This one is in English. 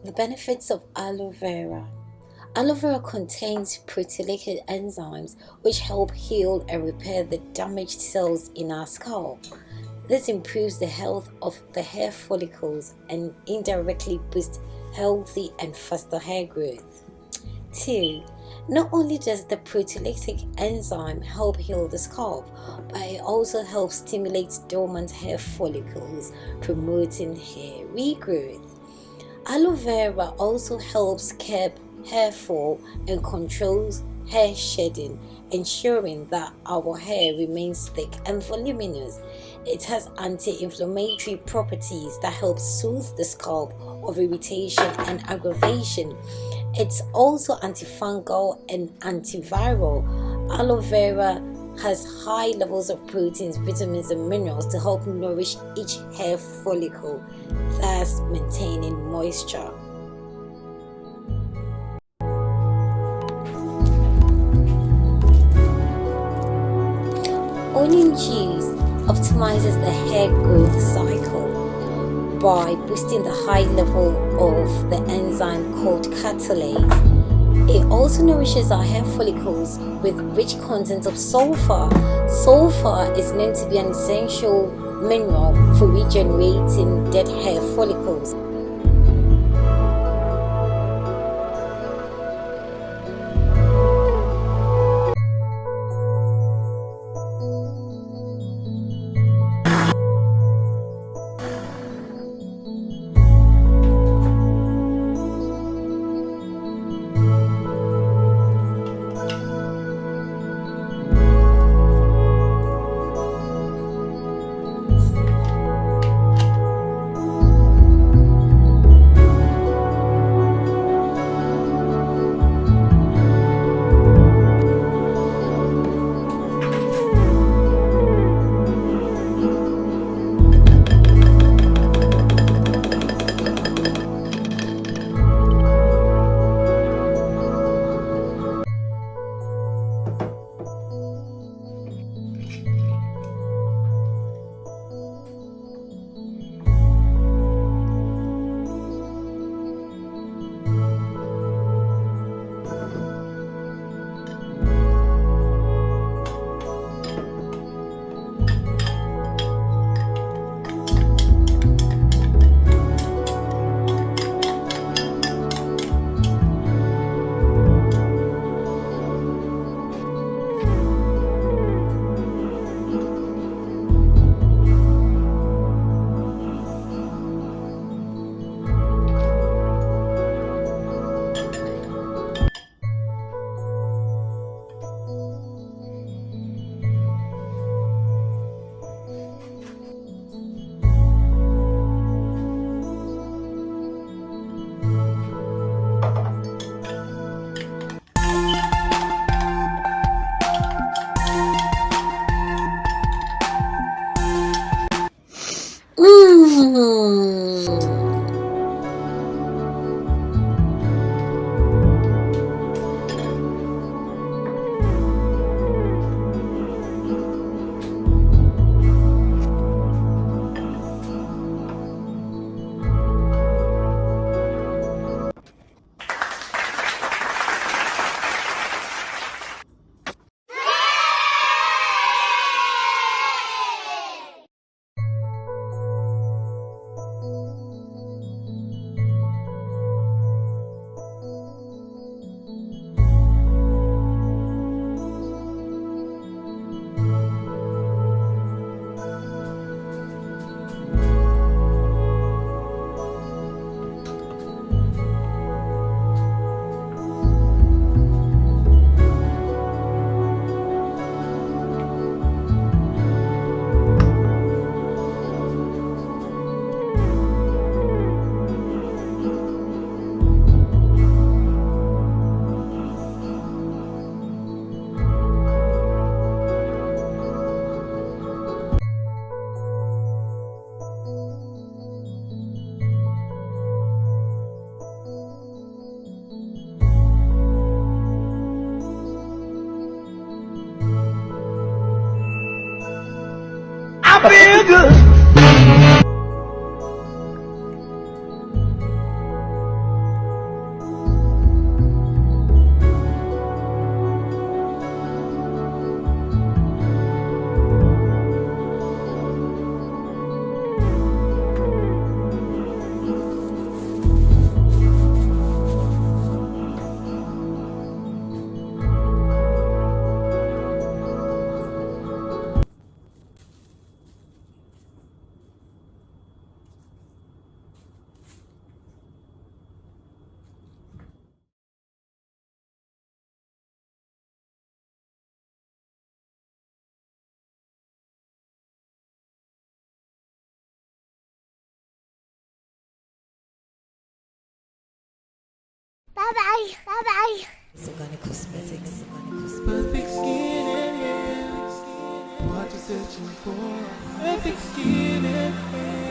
The benefits of aloe vera. Aloe vera contains proteolytic enzymes which help heal and repair the damaged cells in our scalp. This improves the health of the hair follicles and indirectly boosts healthy and faster hair growth. 2. Not only does the proteolytic enzyme help heal the scalp, but it also helps stimulate dormant hair follicles, promoting hair regrowth. Aloe vera also helps curb hair fall and controls hair shedding, ensuring that our hair remains thick and voluminous. It has anti-inflammatory properties that help soothe the scalp of irritation and aggravation. It's also antifungal and antiviral. Aloe vera has high levels of proteins, vitamins, and minerals to help nourish each hair follicle, thus maintaining moisture. Onion juice optimizes the hair growth cycle by boosting the high level of the enzyme called catalase. It also nourishes our hair follicles with rich content of sulfur. Sulfur is known to be an essential mineral for regenerating dead hair follicles. feel good. Bye-bye. Bye-bye. It's organic cosmetics. Perfect skin and hair. What you searching for? Perfect skin and hair.